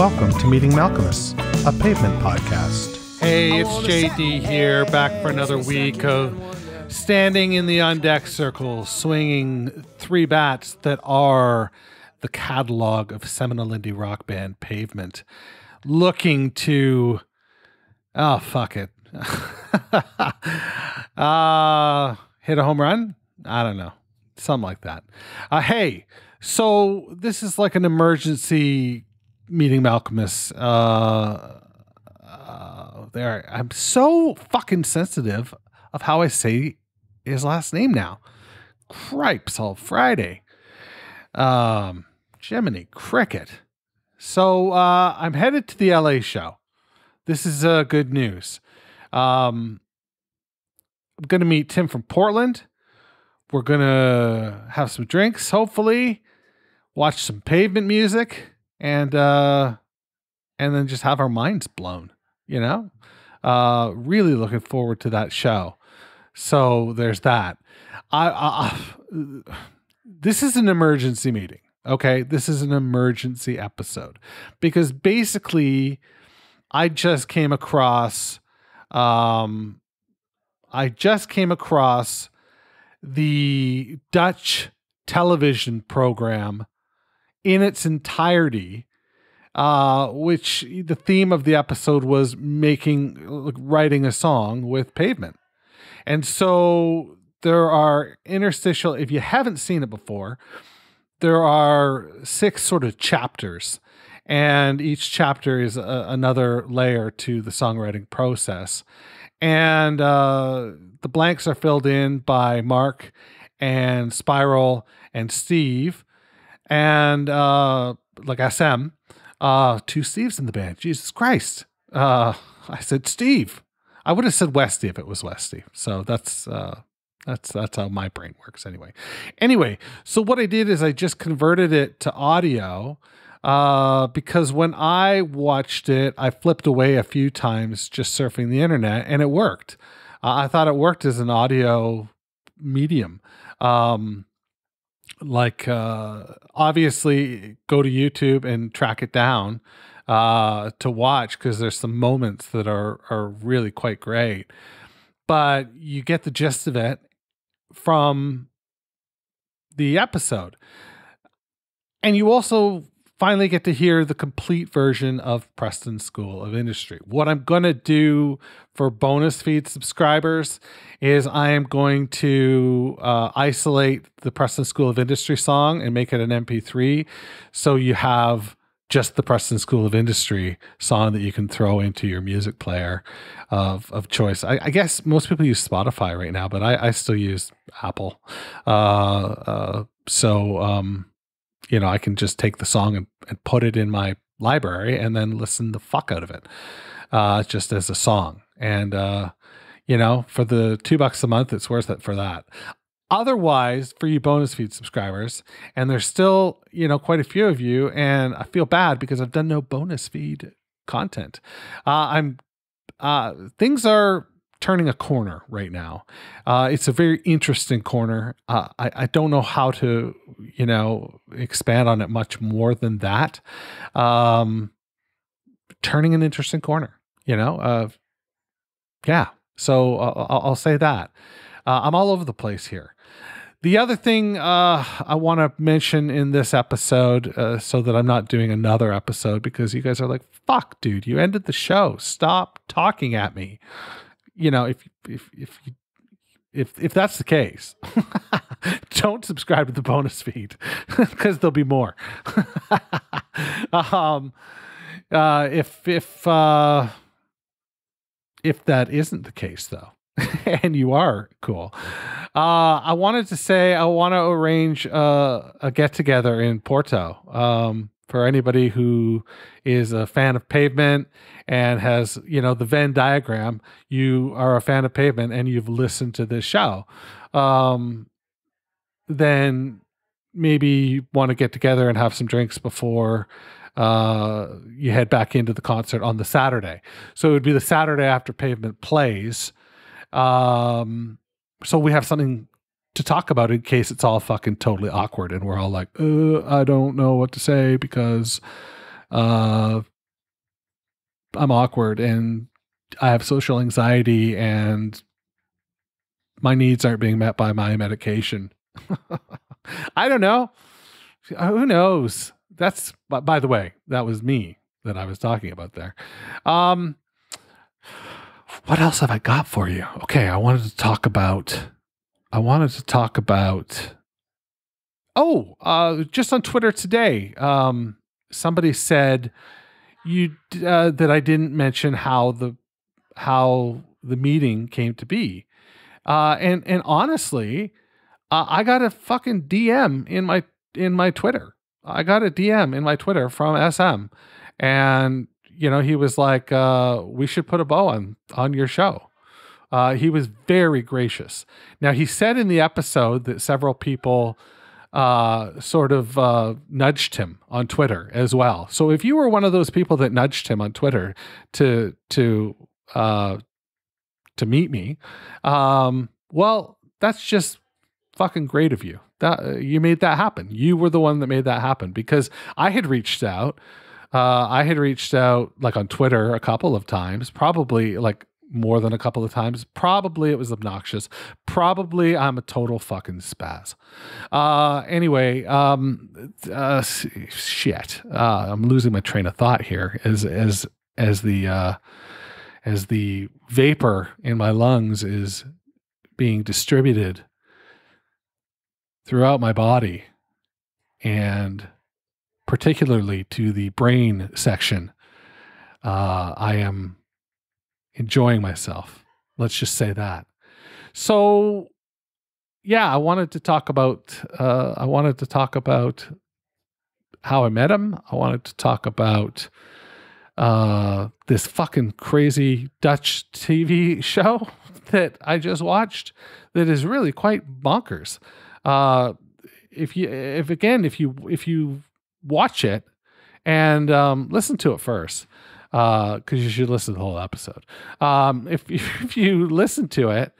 welcome to Meeting Malcolmus, a pavement podcast. Hey, it's JD here, back for another week of standing in the on-deck circle, swinging three bats that are the catalog of seminal indie rock band Pavement, looking to, oh, fuck it, hit a home run? I don't know. Something like that. Hey, so this is like an emergency Meeting Malcolmus. There, I'm so fucking sensitive of how I say his last name now. Cripes all Friday. Jiminy Cricket. So I'm headed to the LA show. This is good news. I'm going to meet Tim from Portland. We're going to have some drinks, hopefully, watch some Pavement music, and then just have our minds blown, you know? Really looking forward to that show. So there's that. This is an emergency meeting, okay? This is an emergency episode because basically I just came across the Dutch television program in its entirety, which the theme of the episode was writing a song with Pavement. And so there are interstitial, if you haven't seen it before, there are 6 sort of chapters, and each chapter is another layer to the songwriting process. And the blanks are filled in by Mark and Spiral and Steve and like SM. 2 Steves in the band. Jesus Christ. I said Steve. I would have said Westy if it was Westy. So that's how my brain works anyway. Anyway, so what I did is I just converted it to audio because when I watched it, I flipped away a few times just surfing the internet, and it worked. I thought it worked as an audio medium. Obviously go to YouTube and track it down to watch, because there's some moments that are really quite great, but you get the gist of it from the episode. And you also finally get to hear the complete version of Preston School of Industry. What I'm going to do for bonus feed subscribers is I am going to isolate the Preston School of Industry song and make it an MP3. So you have just the Preston School of Industry song that you can throw into your music player of choice. I guess most people use Spotify right now, but I still use Apple. You know, I can just take the song and put it in my library and then listen the fuck out of it, just as a song. And, you know, for the $2 a month, it's worth it for that. Otherwise, for you bonus feed subscribers, and there's still, you know, quite a few of you, and I feel bad because I've done no bonus feed content. Things are turning a corner right now. It's a very interesting corner. I don't know how to, you know, expand on it much more than that. Turning an interesting corner, you know? Yeah. So I'll say that. I'm all over the place here. The other thing I want to mention in this episode, so that I'm not doing another episode, because you guys are like, fuck, dude, you ended the show. Stop talking at me. You know, if that's the case, don't subscribe to the bonus feed, because there'll be more. If that isn't the case, though, and you are cool, I wanted to say I want to arrange a get together in Porto. For anybody who is a fan of Pavement and has, you know, the Venn diagram, you are a fan of Pavement and you've listened to this show, then maybe you want to get together and have some drinks before you head back into the concert on the Saturday. So it would be the Saturday after Pavement plays. So we have something to talk about in case it's all fucking totally awkward and we're all like, I don't know what to say because I'm awkward and I have social anxiety and my needs aren't being met by my medication. I don't know. Who knows? That's, by the way, that was me that I was talking about there. What else have I got for you? Okay. I wanted to talk about, just on Twitter today, somebody said that I didn't mention how the meeting came to be. And honestly, I got a fucking DM in my Twitter. I got a DM in my Twitter from SM, and he was like, "We should put a bow on your show." He was very gracious. Now, he said in the episode that several people sort of nudged him on Twitter as well. So if you were one of those people that nudged him on Twitter to meet me, well, that's just fucking great of you. That you made that happen. You were the one that made that happen, because I had reached out. Like on Twitter a couple of times, probably like more than a couple of times. Probably it was obnoxious. Probably I'm a total fucking spaz. Anyway, shit. I'm losing my train of thought here as the vapor in my lungs is being distributed throughout my body, and particularly to the brain section. I am enjoying myself. Let's just say that. So yeah, I wanted to talk about how I met him. I wanted to talk about this fucking crazy Dutch TV show that I just watched that is really quite bonkers. If you watch it and listen to it first, because you should listen to the whole episode. If you listen to it,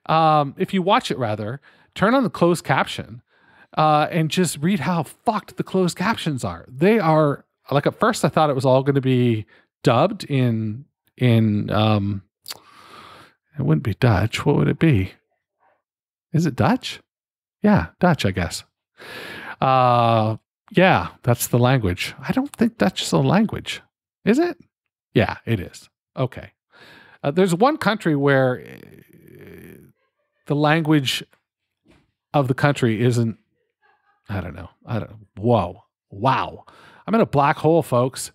if you watch it rather, turn on the closed caption and just read how fucked the closed captions are. They are, like, at first I thought it was all going to be dubbed in it wouldn't be Dutch. What would it be? Is it Dutch? Yeah, Dutch, I guess. Yeah, that's the language. I don't think Dutch is a language. Is it? Yeah, it is. Okay. There's one country where the language of the country isn't, I don't know. Whoa. Wow. I'm in a black hole, folks.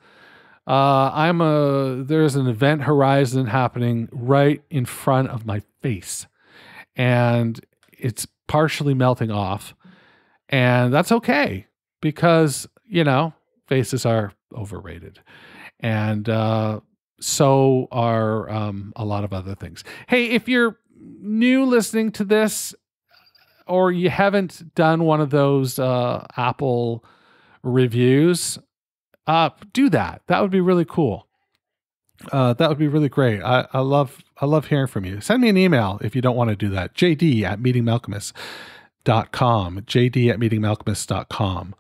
There's an event horizon happening right in front of my face, and it's partially melting off, and that's okay, because, faces are overrated, and so are a lot of other things. Hey, if you're new listening to this, or you haven't done one of those Apple reviews, do that. That would be really cool. That would be really great. I love hearing from you. Send me an email if you don't want to do that. JD@meetingmalcolmus.com. JD@meetingmalcolmus.com.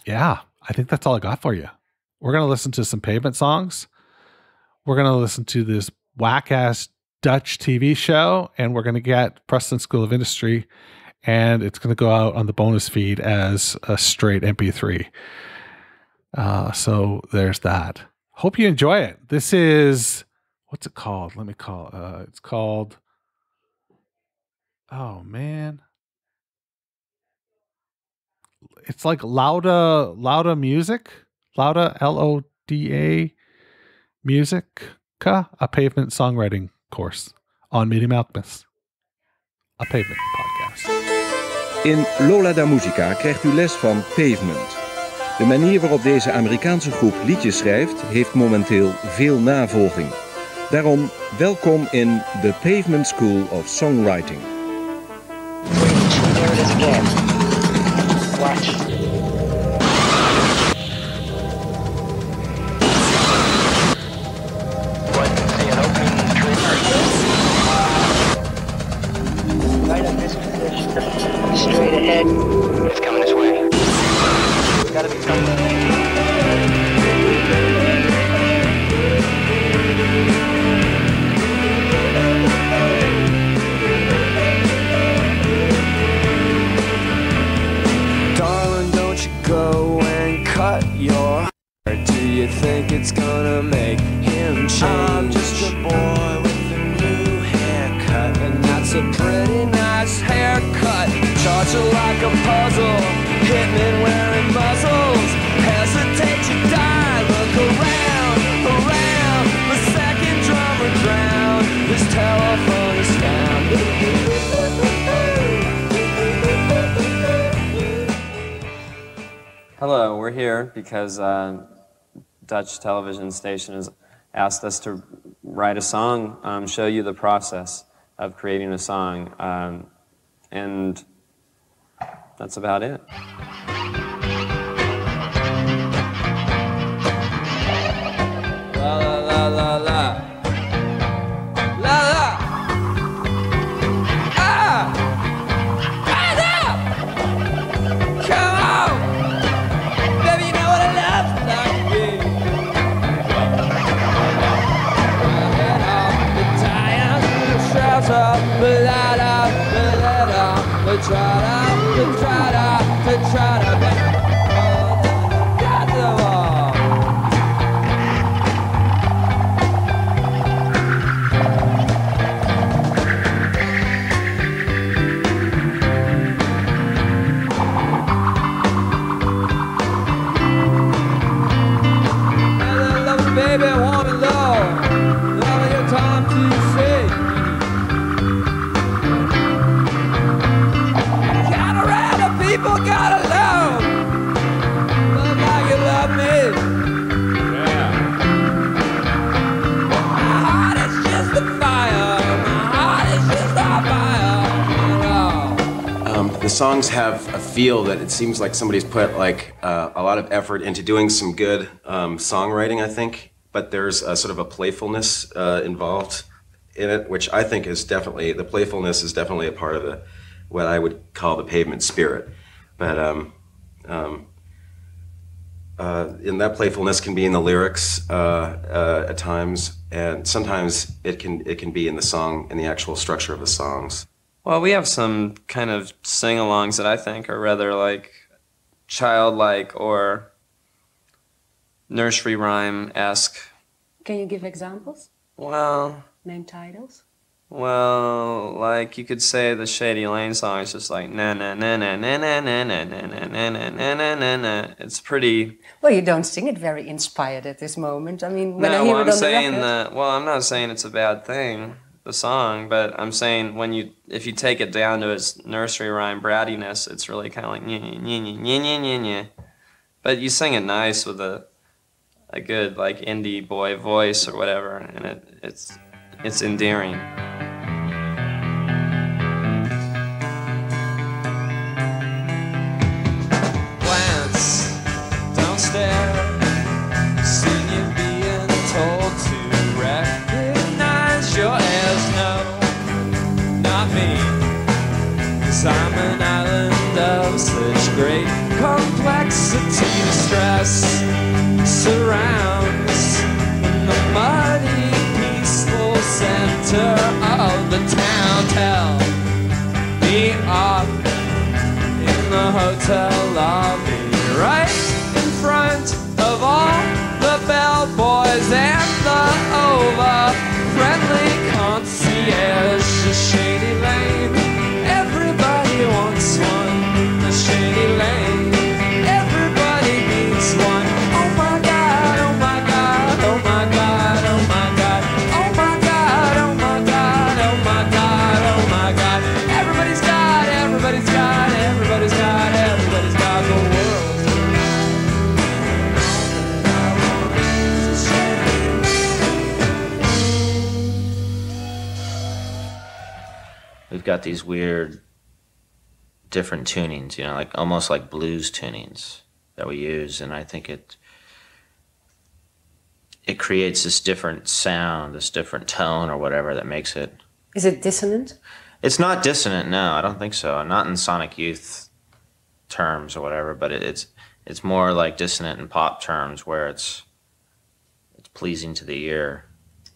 Yeah, I think that's all I got for you. We're going to listen to some Pavement songs. We're going to listen to this whack-ass Dutch TV show, and we're going to get Preston School of Industry, and it's going to go out on the bonus feed as a straight MP3. So there's that. Hope you enjoy it. This is, what's it called? Let me call, it's called, oh man. It's like Lauda Music, Lauda, Loda Musica, a Pavement songwriting course on Meeting Malcolmus, a Pavement podcast. In Loladamusica krijgt u les van Pavement. De manier waarop deze Amerikaanse groep liedjes schrijft, heeft momenteel veel navolging. Daarom welkom in the Pavement School of Songwriting. There it is again. Watch. Right in this position. Straight ahead. It's coming this way. It's gotta be something. like a puzzle. Hitmen wearing muzzles hesitate to die. Look around, around. The second drummer drowned. His telephone is found. Hello, we're here because Dutch television station has asked us to write a song, show you the process of creating a song, and that's about it. La la la la la. La la. Ah! Rise up! Come on! Baby, you know what I love like to be. My head off, the tie up, the shrouds up, the light up, the let up, the trot up, the trot up, the trot up, and got them all. Baby, I want to know. Now your time to say. Gotta ride the people, gotta love. Love like you love me. Yeah. My heart is just a fire. My heart is just a fire. The songs have a feel that it seems like somebody's put like a lot of effort into doing some good songwriting, I think. But there's a sort of a playfulness involved in it, which I think is definitely, the playfulness is definitely a part of the, what I would call the Pavement spirit. But and that playfulness can be in the lyrics at times, and sometimes it can be in the song, in the actual structure of the songs. Well, we have some kind of sing-alongs that I think are rather like childlike or nursery rhyme-esque. Can you give examples? Well... Name titles? Well, like you could say the Shady Lane song is just like na na na na na na na na na na na na na na na na. It's pretty... Well, you don't sing it very inspired at this moment. I mean, when I No, hear well, it on the record... well, I'm not saying it's a bad thing, the song, but I'm saying if you take it down to its nursery rhyme brattiness, it's really kind of like nya nya nya nya nya nya nya. But you sing it nice with a good like indie boy voice or whatever, and it's endearing. Glance, don't stare, see you being told to recognize your heirs. No, not me, 'cause I'm an island of such great complexity. Stress surrounds the muddy, peaceful center of the town. Tell me off in the hotel lobby, right in front of all the bellboys and the over-friendly concierge. The Shady Lane, everybody wants one. The Shady Lane, everybody needs one. Oh my God, oh my God, oh my God, oh my God, oh my God, oh my God, oh my God, oh my God. Everybody's got, everybody's got, everybody's got, everybody's got the world. We've got these weird different tunings, you know, like almost like blues tunings that we use, and I think it creates this different sound, this different tone or whatever that makes it... Is it dissonant? It's not dissonant, no, I don't think so. Not in Sonic Youth terms or whatever, but it's more like dissonant in pop terms where it's pleasing to the ear,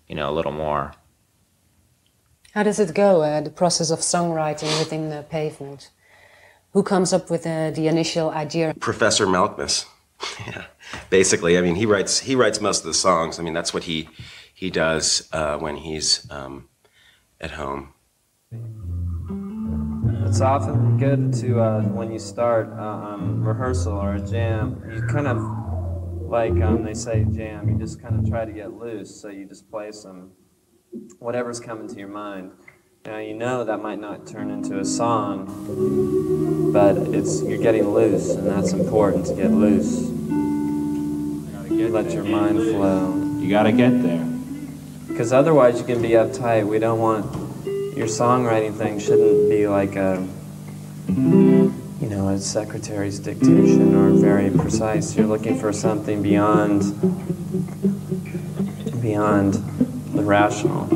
you know, a little more. How does it go, the process of songwriting within the Pavement? Who comes up with the initial idea? Professor Malkmus. Yeah, basically, I mean, he writes most of the songs. I mean, that's what he does when he's at home. It's often good to, when you start rehearsal or a jam, you kind of, like they say jam, you just kind of try to get loose, so you just play some, whatever's coming to your mind. Now you know that might not turn into a song, but you're getting loose, and that's important to get loose. Let your mind flow. You gotta get there. Because otherwise you can be uptight. We don't want, your songwriting thing shouldn't be like a secretary's dictation or very precise. You're looking for something beyond the rational.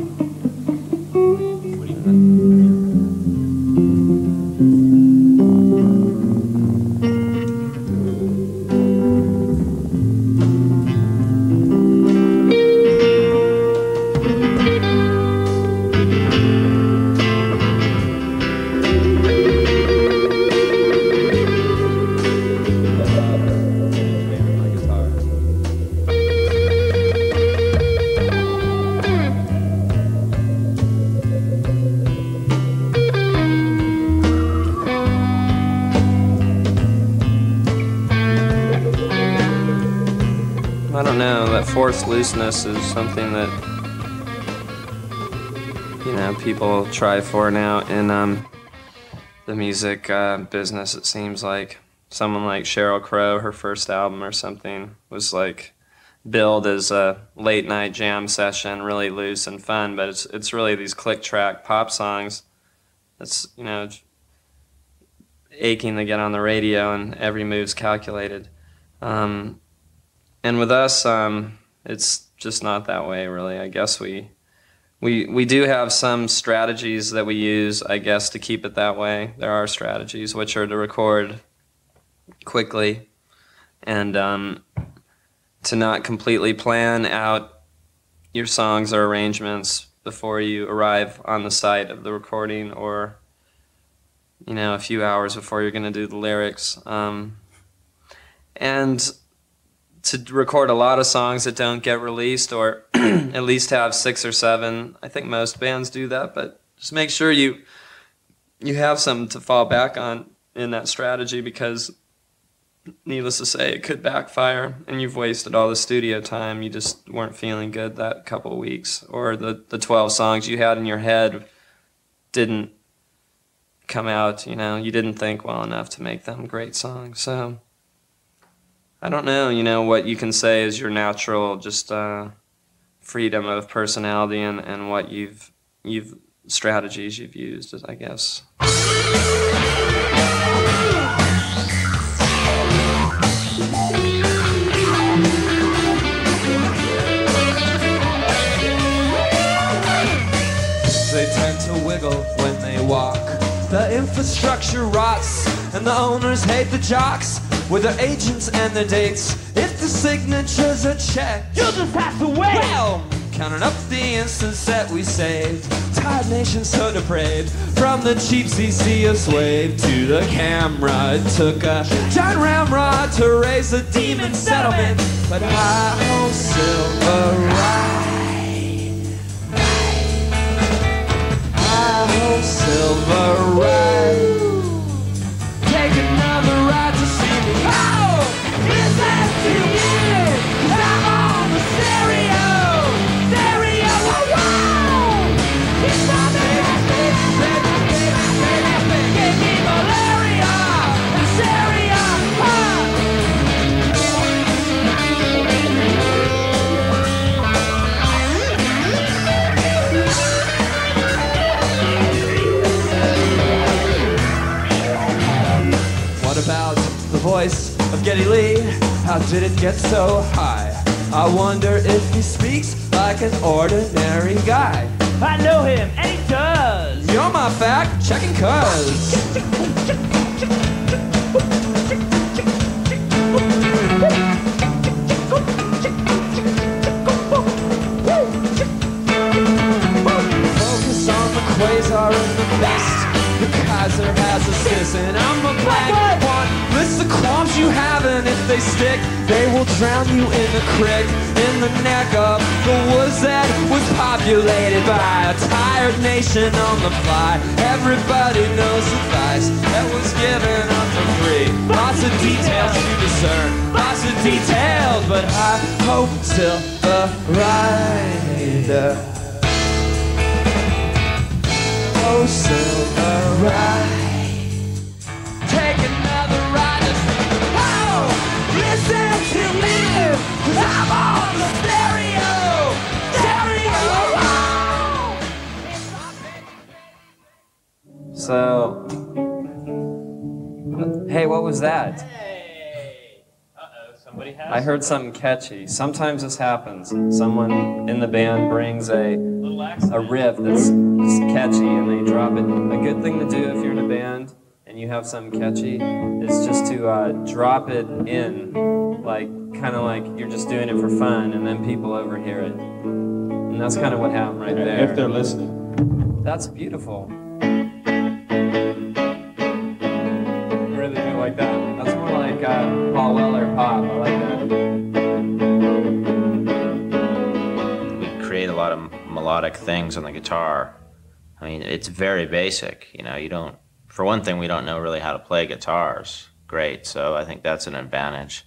I don't know, that forced looseness is something that, people try for now in the music business. It seems like someone like Sheryl Crow, her first album or something, was like billed as a late night jam session, really loose and fun, but it's really these click track pop songs that's, aching to get on the radio, and every move's calculated. And with us, it's just not that way, really. I guess we do have some strategies that we use, I guess, to keep it that way. There are strategies, which are to record quickly and to not completely plan out your songs or arrangements before you arrive on the site of the recording, or, a few hours before you're going to do the lyrics. And to record a lot of songs that don't get released, or at least have 6 or 7. I think most bands do that, but just make sure you have something to fall back on in that strategy, because needless to say, it could backfire and you've wasted all the studio time. You just weren't feeling good that couple of weeks, or the 12 songs you had in your head didn't come out, you didn't think well enough to make them great songs. So I don't know, what you can say is your natural just freedom of personality and what strategies you've used, I guess. They tend to wiggle when they walk. The infrastructure rots, and the owners hate the jocks with their agents and their dates. If the signatures are checked, you'll just have to wait. Well, counting up the instants that we saved. Tired nation so depraved. From the cheap CC of Swave to the camera, it took a giant ramrod to raise the demon settlement. But hi-ho, silver ride, hi-ho, silver ride. Take another ride to see me. Oh, is that too weird? I'm on the stereo, stereo, oh, wow. It's on the give me malaria, hysteria, What about the voice of Geddy Lee? How did it get so high? I wonder if he speaks like an ordinary guy. I know him, and he does. You're my fact-checking cuz. Focus on the quasar and the best. The Kaiser has a sis, and I'm a blank one. List the qualms you have, and if they stick, they will drown you in the creek, in the neck of the woods that was populated by a tiger. inspired nation on the fly. Everybody knows advice that was given up for free. Lots of details to discern, lots of details, but I hope still the rider. Oh, silver ride. Take another ride to see. Oh, listen to me, 'cause I'm on the stereo. So, hey, what was that? Somebody has. I heard something catchy. Sometimes this happens. Someone in the band brings a riff that's catchy and they drop it. A good thing to do if you're in a band and you have something catchy is just to drop it in, like kind of like you're just doing it for fun, and then people overhear it. And that's kind of what happened right there. If they're listening. That's beautiful. I really do like that. That's more like Paul Weller pop. I like that. We create a lot of melodic things on the guitar. I mean, it's very basic. You know, you don't. For one thing, we don't know really how to play guitars great, so I think that's an advantage.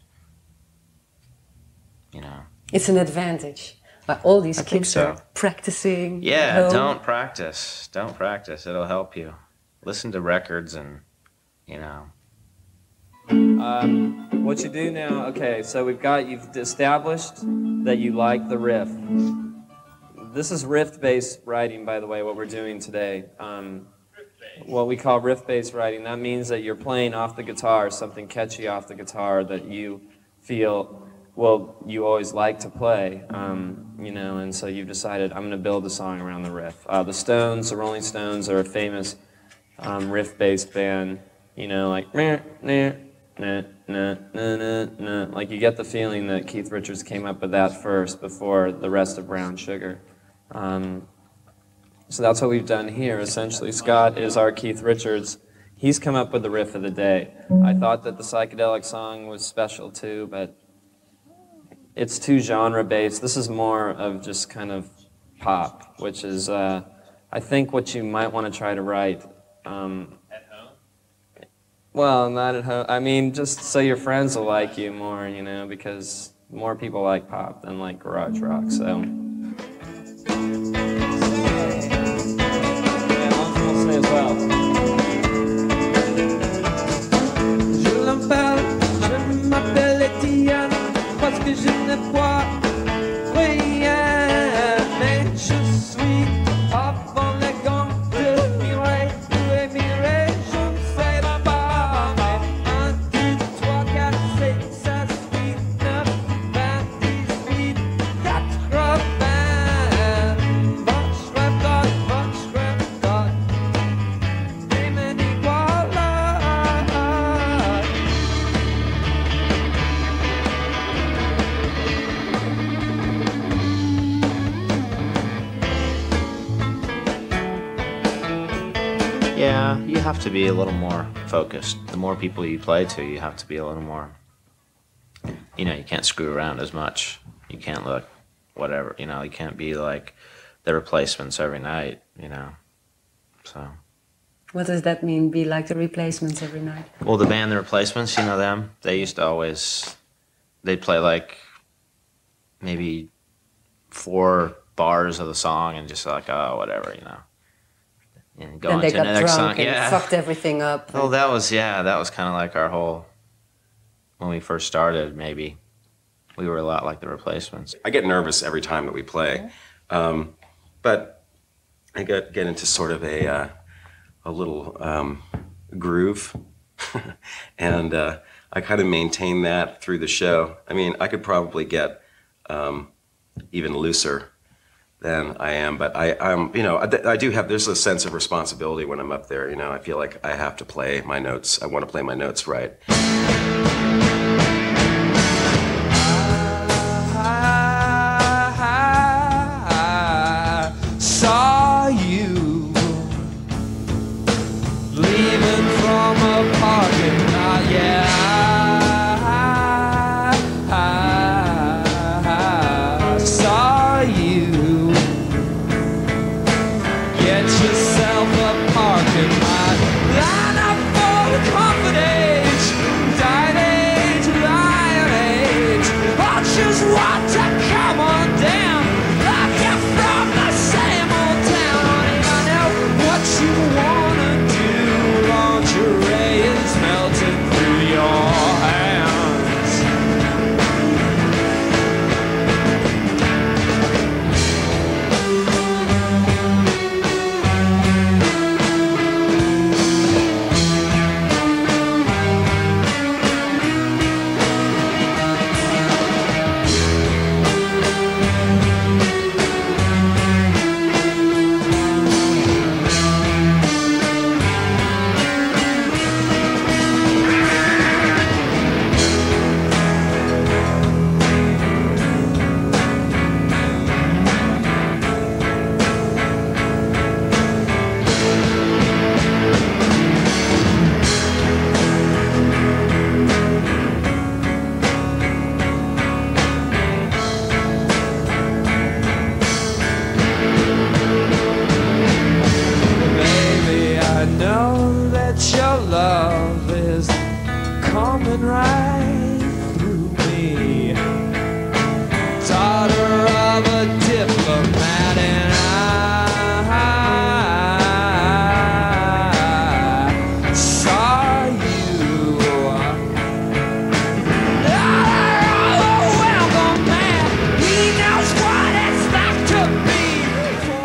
You know. It's an advantage. But all these I think kids so. are practicing. Yeah, at home. don't practice. Don't practice. It'll help you. Listen to records and, you know. What you do now, okay, so you've established that you like the riff. This is riff-based writing, by the way, what we're doing today. What we call riff-based writing. That means that you're playing off the guitar, something catchy off the guitar that you feel, well, you always like to play, you know, and so you've decided, I'm going to build a song around the riff. The Stones, the Rolling Stones, are a famous riff-based band, you know, like, meh, meh, nah, nah, nah, nah, nah. Like you get the feeling that Keith Richards came up with that first before the rest of Brown Sugar. So that's what we've done here, essentially. Scott is our Keith Richards. He's come up with the riff of the day. I thought that the psychedelic song was special too, but it's too genre-based. This is more of just kind of pop, which is, I think, what you might want to try to write. At home? Well, not at home. I mean, just so your friends will like you more, you know, because more people like pop than like garage rock, so. Yeah, Lonzo will say as well. Je l'emballe, je m'appelle Etienne, parce que je ne vois rien, mais je suis avant les gants de Mireille, où est Mireille, je ne sais pas, mais 1, 2, 3, 4, 5, 6, 7, 8, 9, 20, 18, 80, Watch Record, et me dit voilà. Yeah, you have to be a little more focused. The more people you play to, you have to be a little more, you know, you can't screw around as much. You can't look whatever, you know, you can't be like the Replacements every night, you know, so. What does that mean, be like the Replacements every night? Well, the band The Replacements, you know them? They used to always, they'd play like maybe 4 bars of the song and just like, oh, whatever, you know. And go Then on they to got the next drunk song. and Yeah. fucked everything up. Well, that was kind of like our whole, when we first started, maybe. We were a lot like The Replacements. I get nervous every time that we play, but I get into sort of a little groove, and I kind of maintain that through the show. I mean, I could probably get even looser than I am, but I'm, you know, I do have, there's a sense of responsibility when I'm up there, you know. I feel like I have to play my notes. I want to play my notes right. Saw you leaving from a parking lot, yeah. I saw you,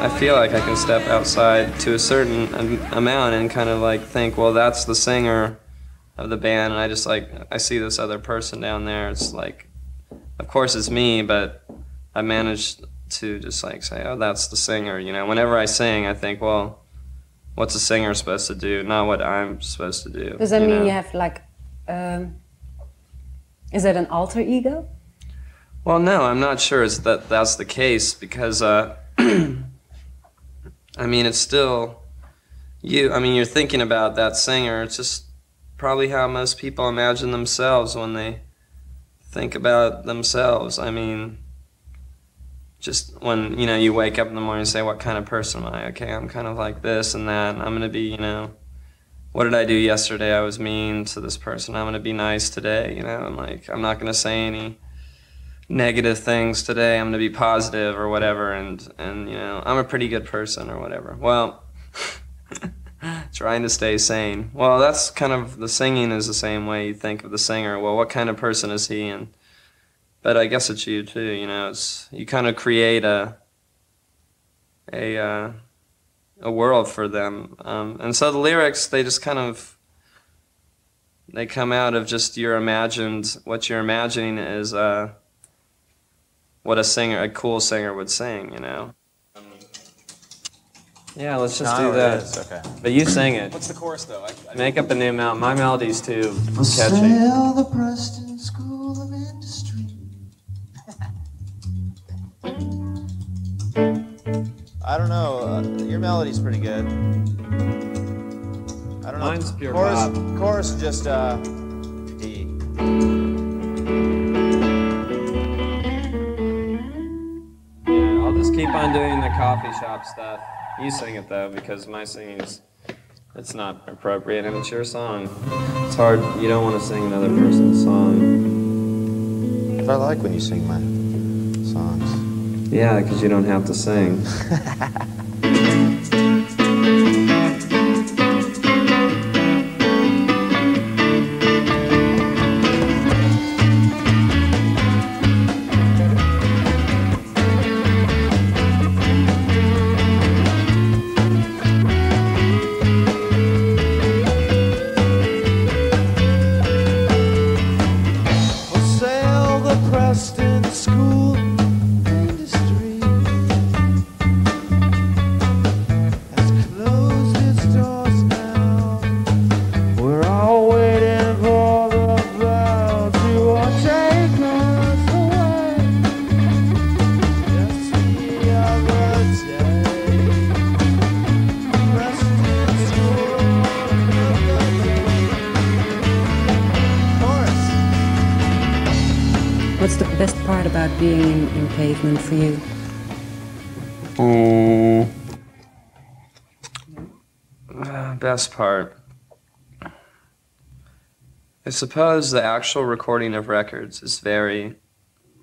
I feel like I can step outside to a certain amount and kind of like think, well, that's the singer of the band, and I just like, I see this other person down there. It's like, of course it's me, but I managed to just like say, oh, that's the singer, you know. Whenever I sing, I think, well, what's a singer supposed to do, not what I'm supposed to do. Does that mean know? you have like, is that an alter ego? Well, no, I'm not sure that's the case, because I mean, it's still you. I mean, you're thinking about that singer. It's just probably how most people imagine themselves when they think about themselves. I mean, just when, you know, you wake up in the morning and say, what kind of person am I? Okay, I'm kind of like this and that, and I'm going to be, you know, what did I do yesterday? I was mean to this person. I'm going to be nice today, you know, and like, I'm not going to say any negative things today. I'm going to be positive or whatever, and you know, I'm a pretty good person or whatever. Well, trying to stay sane. Well, that's kind of, the singing is the same way you think of the singer. Well, what kind of person is he? But I guess it's you too, you know, it's, you kind of create a world for them. And so the lyrics, they just kind of, they come out of just your imagined, what you're imagining is what a cool singer would sing, you know. Yeah, let's just do that. Okay. But you sing it. What's the chorus though? Make up a new melody. My melody's too catchy. Sell the Preston School of Industry. I don't know. Your melody's pretty good. I don't know. Mine's pure pop. Chorus just D. Yeah, I'll just keep on doing the coffee shop stuff. You sing it though, because my singing's, it's not appropriate and it's your song. It's hard, you don't want to sing another person's song. But I like when you sing my songs. Yeah, because you don't have to sing. Sell the Preston School Industry has closed its doors now. We're all waiting for the bell to take us away. Just the other day, Preston School Chorus. What's the best part about being in Pavement for you? Best part. I suppose the actual recording of records is very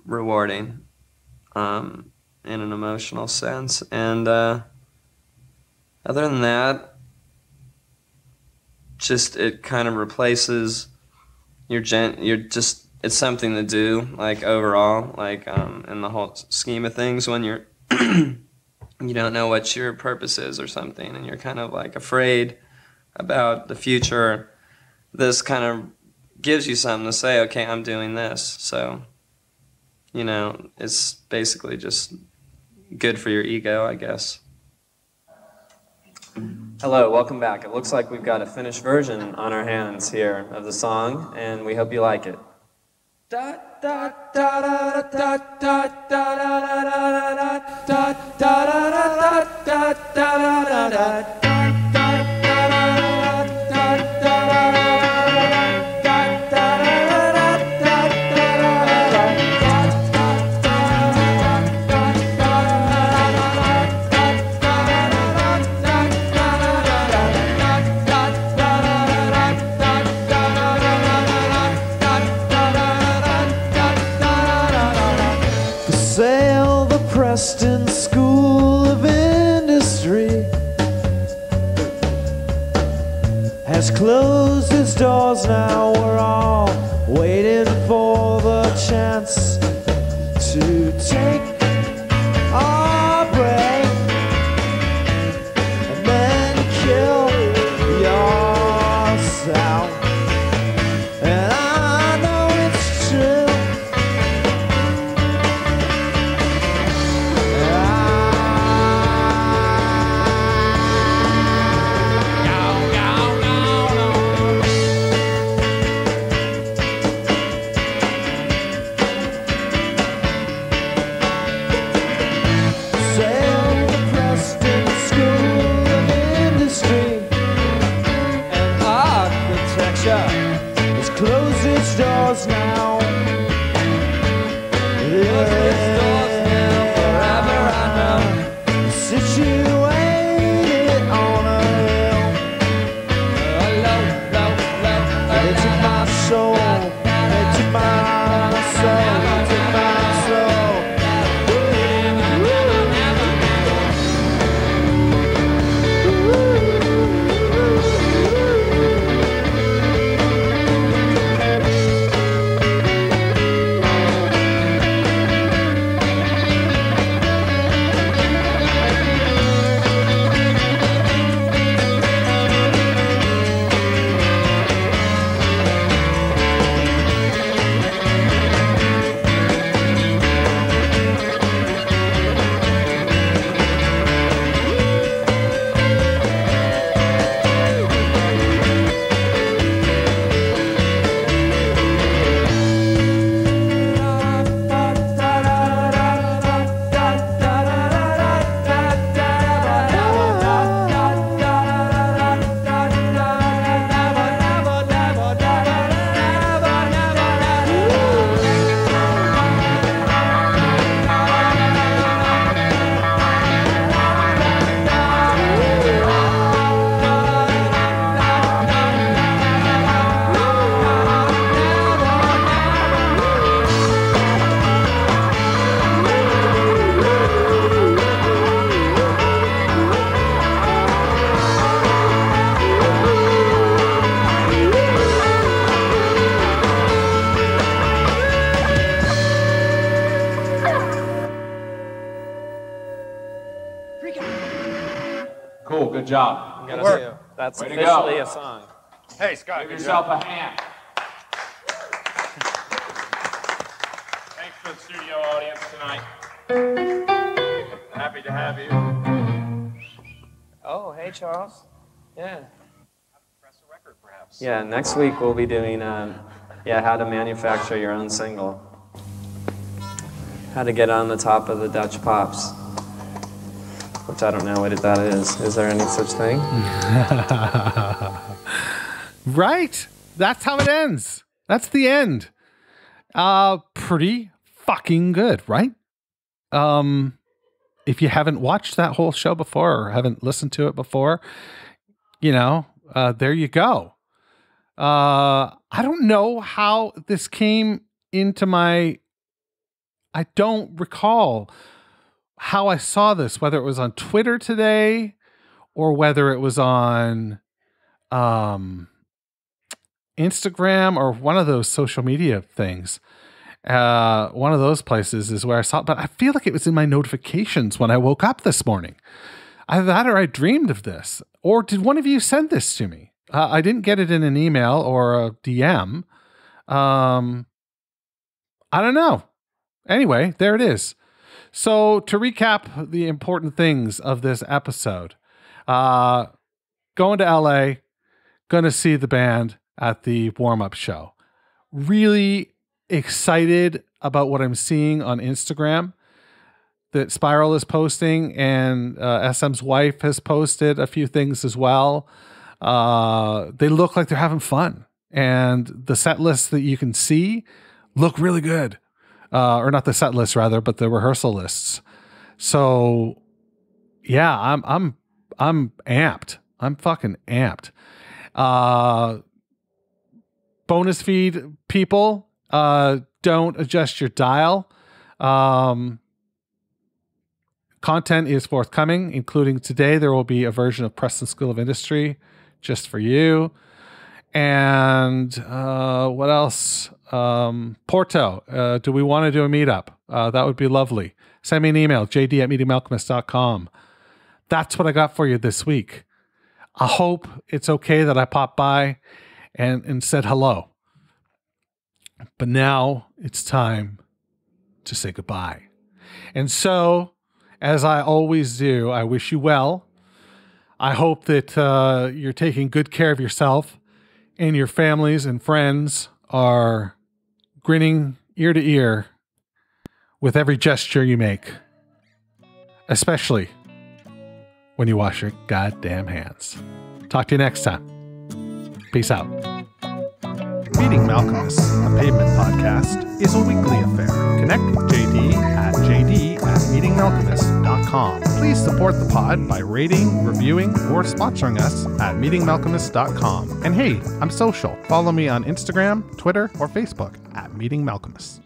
rewarding in an emotional sense. And other than that, just it kind of replaces your just, it's something to do, like overall, like in the whole scheme of things, when you're you don't know what your purpose is or something, and you're kind of like afraid about the future. This kind of gives you something to say, okay, I'm doing this. So, you know, it's basically just good for your ego, I guess. Hello, welcome back. It looks like we've got a finished version on our hands here of the song, and we hope you like it. Sale the Preston School of Industry has closed its doors now. We're all waiting for the chance to take our break. Cool, good job. Good work. That's Way to officially go. a song. Hey, Scott. Give good yourself job. a hand. Thanks for the studio audience tonight. Happy to have you. Oh, hey, Charles. Yeah. Press a record, perhaps. Yeah, next week we'll be doing, how to manufacture your own single. How to get on the top of the Dutch Pops. Which I don't know what that is. Is there any such thing? Right. That's how it ends. That's the end. Pretty fucking good, right? If you haven't watched that whole show before or haven't listened to it before, there you go. I don't know how this came into I don't recall how I saw this, whether it was on Twitter today or whether it was on Instagram or one of those social media things. One of those places is where I saw it, but I feel like it was in my notifications when I woke up this morning. Either that or I dreamed of this. Or did one of you send this to me? I didn't get it in an email or a DM. I don't know. Anyway, there it is. So to recap the important things of this episode, going to LA, going to see the band at the warm-up show. Really excited about what I'm seeing on Instagram that Spiral is posting, and SM's wife has posted a few things as well. They look like they're having fun, and the set lists that you can see look really good. Or not the set list rather, but the rehearsal lists. So yeah, I'm amped. I'm fucking amped. Bonus feed people, don't adjust your dial. Content is forthcoming, including today. There will be a version of Preston School of Industry just for you. And what else? Porto, do we want to do a meetup? That would be lovely. Send me an email, jd@meetingmalcolmist.com. That's what I got for you this week. I hope it's okay that I popped by and said hello. But now it's time to say goodbye. And so, as I always do, I wish you well. I hope that you're taking good care of yourself and your families and friends are grinning ear to ear with every gesture you make, especially when you wash your goddamn hands. Talk to you next time. Peace out. Meeting Malcolmists, a Pavement podcast, is a weekly affair. Connect with JD at jd@meetingmalcolmist.com. Please support the pod by rating, reviewing, or sponsoring us at meetingmalcolmist.com. And hey, I'm social. Follow me on Instagram, Twitter, or Facebook at Meeting Malcolmists.